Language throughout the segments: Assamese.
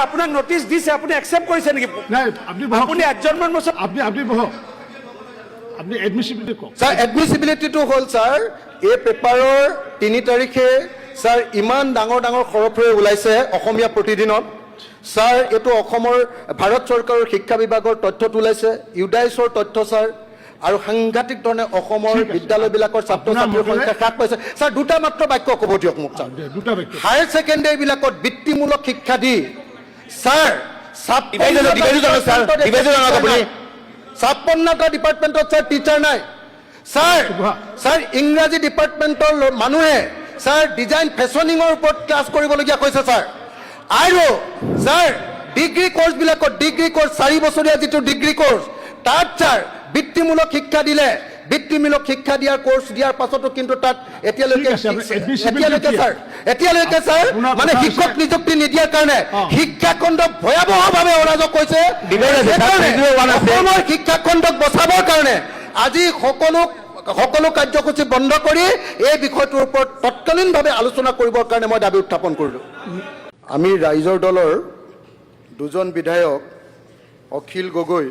আপোনাক নটিচ দিছে, আপুনি একচেপ্ট কৰিছে নেকি? আপুনি এডজৰ্ণমেণ্ট মোচন আপনি বহক, আপনি এডমিসিবিলিটি কওক। স্যাৰ এডমিসিবিলিটিটো হল স্যাৰ এই পেপাৰৰ 3 তাৰিখে স্যাৰ ইমান ডাঙৰ ডাঙৰ খৰফৰে ওলাইছে অসমীয়া প্ৰতিদিনত। স্যাৰ এইটো অসমৰ ভাৰত চৰকাৰৰ শিক্ষা বিভাগৰ তথ্যত ওলাইছে, ইউডাইছৰ তথ্য স্যাৰ, আৰু সাংঘাতিক ধৰণে অসমৰ বিদ্যালয়বিলাকৰ ছাত্ৰ ছাত্ৰীৰ সংখ্যা হ্ৰাস পাইছে। স্যাৰ দুটা মাত্ৰ বাক্য ক'ব দিয়ক মোক স্যাৰ। হায়াৰ ছেকেণ্ডেৰীবিলাকত বৃত্তিমূলক শিক্ষা দি স্যাৰ 56টা ডিপাৰ্টমেণ্টত স্যাৰ টিচাৰ নাই। স্যাৰ ইংৰাজী ডিপাৰ্টমেণ্টৰ মানুহে স্যাৰ ডিজাইন ফেশ্বনিঙৰ ওপৰত ক্লাছ কৰিবলগীয়া কৈছে স্যাৰ। আৰু স্যাৰ ডিগ্ৰী কোৰ্ছবিলাকত ডিগ্ৰী কোৰ্ছ 4 বছৰীয়া যিটো ডিগ্ৰী কোৰ্ছ তাত স্যাৰ বৃত্তিমূলক শিক্ষা দিলে, বৃত্তিমূলক শিক্ষা দিয়াৰ কোৰ্ছ দিয়াৰ পাছতো কিন্তু তাত এতিয়ালৈকে স্যাৰ মানে শিক্ষক নিযুক্তি নিদিয়াৰ কাৰণে শিক্ষাখণ্ডক ভয়াৱহভাৱে অৰাজক হৈছে। অসমৰ শিক্ষাখণ্ডক বচাবৰ কাৰণে আজি সকলো কাৰ্যসূচী বন্ধ কৰি এই বিষয়টোৰ ওপৰত তৎকালীনভাৱে আলোচনা কৰিবৰ কাৰণে মই দাবী উত্থাপন কৰিলোঁ। আমি ৰাইজৰ দলৰ 2জন বিধায়ক অখিল গগৈ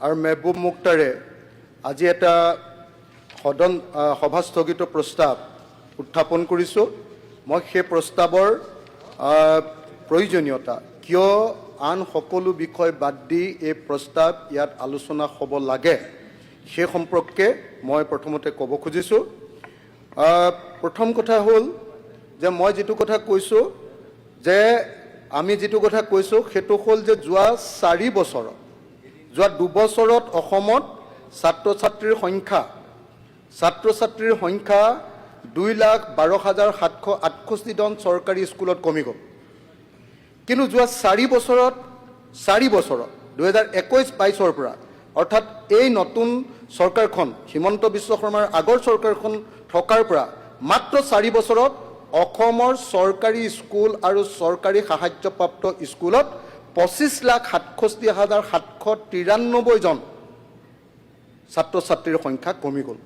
আৰু মেহবুব মুক্তাৰে আজি এটা সভা স্থগিত প্ৰস্তাৱ উত্থাপন কৰিছোঁ। মই সেই প্ৰস্তাৱৰ প্ৰয়োজনীয়তা কিয় আন সকলো বিষয় বাদ দি এই প্ৰস্তাৱ ইয়াত আলোচনা হ'ব লাগে সেই সম্পৰ্কে মই প্ৰথমতে ক'ব খুজিছোঁ। প্ৰথম কথা হ'ল যে মই যিটো কথা কৈছোঁ যে আমি যিটো কথা কৈছোঁ সেইটো হ'ল যে যোৱা 4 বছৰত, যোৱা 2 বছৰত অসমত ছাত্ৰ ছাত্ৰীৰ সংখ্যা 2,12,768জন চৰকাৰী স্কুলত কমি গ'ল। কিন্তু যোৱা 4 বছৰত 2021-22ৰ পৰা অৰ্থাৎ এই নতুন চৰকাৰখন হিমন্ত বিশ্ব শৰ্মাৰ আগৰ চৰকাৰখন থকাৰ পৰা মাত্ৰ 4 বছৰত অসমৰ চৰকাৰী স্কুল আৰু চৰকাৰী সাহায্যপ্ৰাপ্ত স্কুলত 25,67,793জন ছাত্ৰ ছাত্ৰীৰ সংখ্যা কমি গ'ল।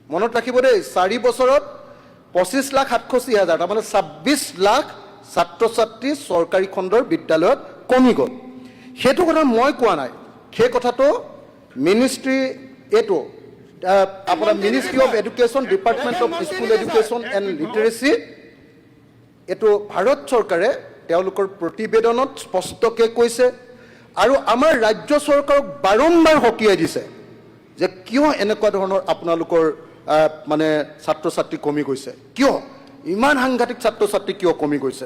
মনত ৰাখিব দেই, 4 বছৰত 25,67,000 তাৰমানে 26 লাখ ছাত্ৰ ছাত্ৰী চৰকাৰী খণ্ডৰ বিদ্যালয়ত কমি গ'ল। সেইটো কথা মই কোৱা নাই, সেই কথাটো মিনিষ্ট্ৰী এইটো আপোনাৰ ministry of education, department of school education and লিটাৰেচি, এইটো ভাৰত চৰকাৰে তেওঁলোকৰ প্ৰতিবেদনত স্পষ্টকৈ কৈছে। আৰু আমাৰ ৰাজ্য চৰকাৰক বাৰম্বাৰ সকীয়াই দিছে যে কিয় এনেকুৱা ধৰণৰ আপোনালোকৰ মানে ছাত্ৰ ছাত্ৰী কমি গৈছে, কিয় ইমান সাংঘাতিক ছাত্ৰ ছাত্ৰী কিয় কমি গৈছে।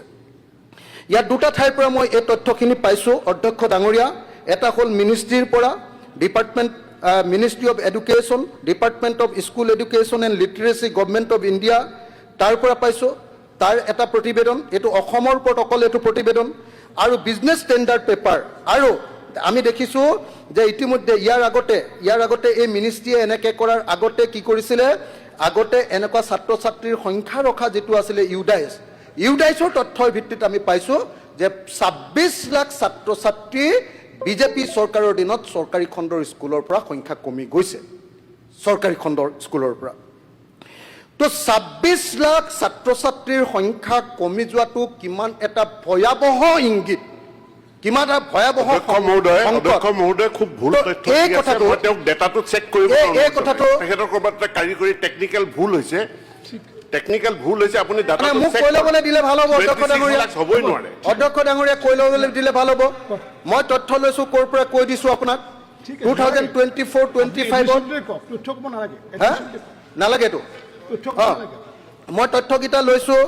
ইয়াত দুটা ঠাইৰ পৰা মই এই তথ্যখিনি পাইছোঁ অধ্যক্ষ ডাঙৰীয়া। এটা হ'ল মিনিষ্ট্ৰীৰ পৰা, ministry of education, department of school education and লিটাৰেচি, government of India, তাৰ পৰা পাইছোঁ। তাৰ এটা প্ৰতিবেদন, এইটো অসমৰ ওপৰত অকল এইটো প্ৰতিবেদন, আৰু বিজনেছ ষ্টেণ্ডাৰ্ড পেপাৰ। আৰু আমি দেখিছোঁ যে ইতিমধ্যে ইয়াৰ আগতে এই মিনিষ্ট্ৰীয়ে এনেকৈ কৰাৰ আগতে কি কৰিছিলে, আগতে এনেকুৱা ছাত্ৰ ছাত্ৰীৰ সংখ্যা ৰখা যিটো আছিলে ইউডাইছৰ তথ্যৰ ভিত্তিত আমি পাইছোঁ যে 26 লাখ ছাত্ৰ ছাত্ৰী বিজেপি চৰকাৰৰ দিনত চৰকাৰী খণ্ডৰ স্কুলৰ পৰা সংখ্যা কমি গৈছে, চৰকাৰী খণ্ডৰ স্কুলৰ পৰা। তো 26 লাখ ছাত্ৰ ছাত্ৰীৰ সংখ্যা কমি যোৱাটো কিমান এটা ভয়াৱহ ইংগিত, কিমান এটা ভয়াৱহ খুব ভুল তথ্য এই কথাটো তেওঁক ডেটাটো চেক কৰিব এই কথাটো তেখেতৰ ক'ৰবাত কাৰিকৰী টেকনিকেল ভুল হৈছে, আপুনি ডাটা মোক কৈ ল'বলৈ দিলে ভাল হ'ব। অধ্যক্ষ ডাঙৰীয়া কৈ ল'বলৈ দিলে ভাল হ'ব। মই তথ্য লৈছোঁ ক'ৰ পৰা কৈ দিছোঁ আপোনাক। 2024-25 নালাগেতো, মই তথ্যকেইটা লৈছোঁ।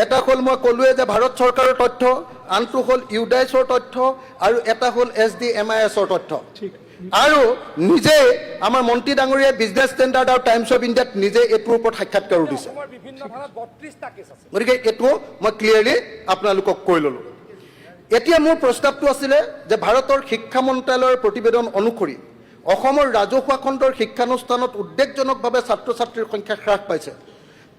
এটা হ'ল মই ক'লোৱে যে ভাৰত চৰকাৰৰ তথ্য, আনটো হ'ল ইউডাইছৰ তথ্য, আৰু এটা হ'ল SDMISৰ তথ্য। আৰু নিজে আমাৰ মন্ত্ৰী ডাঙৰীয়াই বিজনেছ ষ্টেণ্ডাৰ্ড আৰু টাইমছ অফ ইণ্ডিয়াত নিজে এইটোৰ ওপৰত সাক্ষাৎকাৰো দিছে। গতিকে এইটো মই ক্লিয়াৰলি আপোনালোকক কৈ ল'লোঁ। এতিয়া মোৰ প্ৰস্তাৱটো আছিলে যে ভাৰতৰ শিক্ষা মন্ত্ৰালয়ৰ প্ৰতিবেদন অনুসৰি অসমৰ ৰাজহুৱা খণ্ডৰ শিক্ষানুষ্ঠানত উদ্বেগজনকভাৱে ছাত্ৰ ছাত্ৰীৰ সংখ্যা হ্ৰাস পাইছে।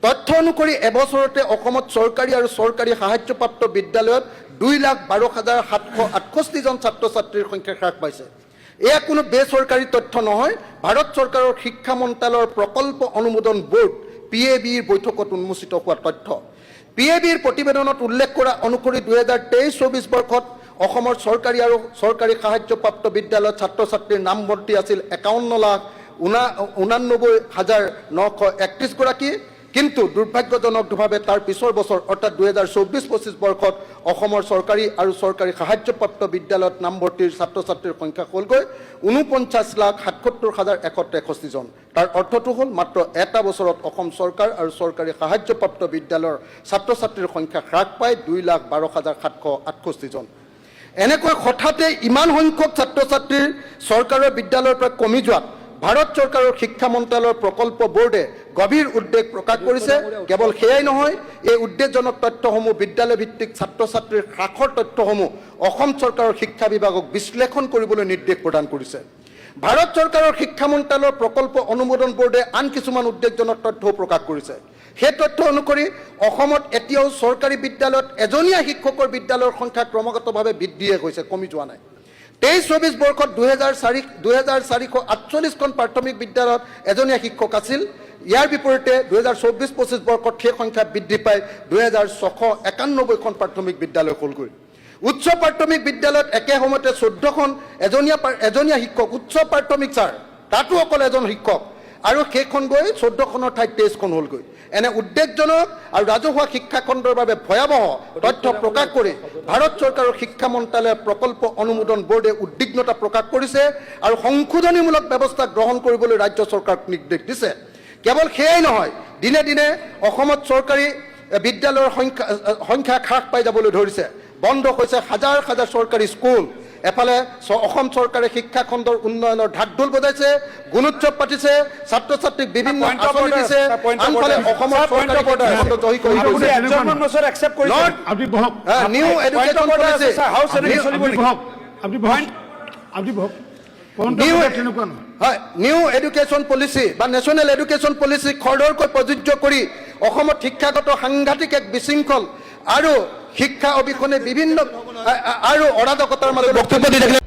তথ্য অনুসৰি এবছৰতে অসমত চৰকাৰী আৰু চৰকাৰী সাহায্যপ্ৰাপ্ত বিদ্যালয়ত 2,12,768জন ছাত্ৰ ছাত্ৰীৰ সংখ্যা হ্ৰাস পাইছে। এয়া কোনো বেচৰকাৰী তথ্য নহয়, ভাৰত চৰকাৰৰ শিক্ষা মন্ত্ৰালয়ৰ প্ৰকল্প অনুমোদন বোৰ্ড PABৰ বৈঠকত উন্মোচিত হোৱা তথ্য। PABৰ প্ৰতিবেদনত উল্লেখ কৰা অনুসৰি 2023-24 বৰ্ষত অসমৰ চৰকাৰী আৰু চৰকাৰী সাহায্যপ্ৰাপ্ত বিদ্যালয়ত ছাত্ৰ ছাত্ৰীৰ নামভৰ্তি আছিল 51,89,931 গৰাকী, কিন্তু দুৰ্ভাগ্যজনকভাৱে তাৰ পিছৰ বছৰ অৰ্থাৎ 2024-25 বৰ্ষত অসমৰ চৰকাৰী আৰু চৰকাৰী সাহায্যপ্ৰাপ্ত বিদ্যালয়ত নামভৰ্তিৰ ছাত্ৰ ছাত্ৰীৰ সংখ্যা হ'লগৈ 49,77,163 জন। তাৰ অৰ্থটো হ'ল মাত্ৰ এটা বছৰত অসম চৰকাৰ আৰু চৰকাৰী সাহায্যপ্ৰাপ্ত বিদ্যালয়ৰ ছাত্ৰ ছাত্ৰীৰ সংখ্যা হ্ৰাস পায় 2,12,768 জন। এনেকৈ হঠাতে ইমান সংখ্যক ছাত্ৰ ছাত্ৰীৰ চৰকাৰৰ বিদ্যালয়ৰ পৰা কমি যোৱাত ভাৰত চৰকাৰৰ শিক্ষা মন্ত্ৰালয়ৰ প্ৰকল্প বোৰ্ডে গভীৰ উদ্বেগ প্ৰকাশ কৰিছে। কেৱল সেয়াই নহয়, এই উদ্বেগজনক তথ্যসমূহ বিদ্যালয় ভিত্তিক ছাত্ৰ ছাত্ৰীৰ হ্ৰাসৰ তথ্যসমূহ অসম চৰকাৰৰ শিক্ষা বিভাগক বিশ্লেষণ কৰিবলৈ নিৰ্দেশ প্ৰদান কৰিছে। ভাৰত চৰকাৰৰ শিক্ষা মন্ত্ৰালয়ৰ প্ৰকল্প অনুমোদন বোৰ্ডে আন কিছুমান উদ্বেগজনক তথ্যও প্ৰকাশ কৰিছে। সেই তথ্য অনুসৰি অসমত এতিয়াও চৰকাৰী বিদ্যালয়ত এজনীয়া শিক্ষকৰ বিদ্যালয়ৰ সংখ্যা ক্ৰমাগতভাৱে বৃদ্ধিয়ে গৈছে, কমি যোৱা নাই। 23-24 বৰ্ষত 2,448খন প্ৰাথমিক বিদ্যালয়ত এজনীয়া শিক্ষক আছিল। ইয়াৰ বিপৰীতে 2024-25 বৰ্ষত সেই সংখ্যা বৃদ্ধি পাই 2,691খন প্ৰাথমিক বিদ্যালয় হ'লগৈ। উচ্চ প্ৰাথমিক বিদ্যালয়ত একে সময়তে 14খন এজনীয়া শিক্ষক, উচ্চ প্ৰাথমিক ছাৰ তাতো অকল এজন শিক্ষক, আৰু সেইখন গৈ 14খনৰ ঠাইত 23খন হ'লগৈ। এনে উদ্বেগজনক আৰু ৰাজহুৱা শিক্ষা খণ্ডৰ বাবে ভয়াৱহ তথ্য প্ৰকাশ কৰি ভাৰত চৰকাৰৰ শিক্ষা মন্ত্ৰালয়ে প্ৰকল্প অনুমোদন বোৰ্ডে উদ্বিগ্নতা প্ৰকাশ কৰিছে আৰু সংশোধনীমূলক ব্যৱস্থা গ্ৰহণ কৰিবলৈ ৰাজ্য চৰকাৰক নিৰ্দেশ দিছে। কেৱল সেয়াই নহয়, দিনে দিনে অসমত চৰকাৰী বিদ্যালয়ৰ সংখ্যা হ্ৰাস পাই যাবলৈ ধৰিছে। বন্ধ হৈছে হাজাৰ হাজাৰ চৰকাৰী স্কুল। এফালে অসম চৰকাৰে শিক্ষা খণ্ডৰ উন্নয়নৰ ঢাকঢোল বজাইছে, গুণোৎসৱ পাতিছে, ছাত্ৰ ছাত্ৰীক বিভিন্ন আঁচনি দিছে, আনফালে অসমৰ চৰকাৰী খণ্ড জয়ী কৰি আপুনি এডজাৰ্ণমেণ্ট মোচন একচেপ্ট কৰিছে। আপনি বহক, নিউ এডুকেশ্যন পলিচি, হাউচ এনেকে চলিব নেকি? আপনি বহক। তেনেকুৱা নহয়। হয়, নিউ এডুকেশ্যন পলিচি বা নেশ্যনেল এডুকেশ্যন পলিচি খৰধৰকৈ প্ৰযোজ্য কৰি অসমত শিক্ষাগত সাংঘাতিক এক বিশৃংখল আৰু শিক্ষা অবিহনে বিভিন্ন আৰু অৰাজকতাৰ মাজত বক্তব্য দি থাকিলে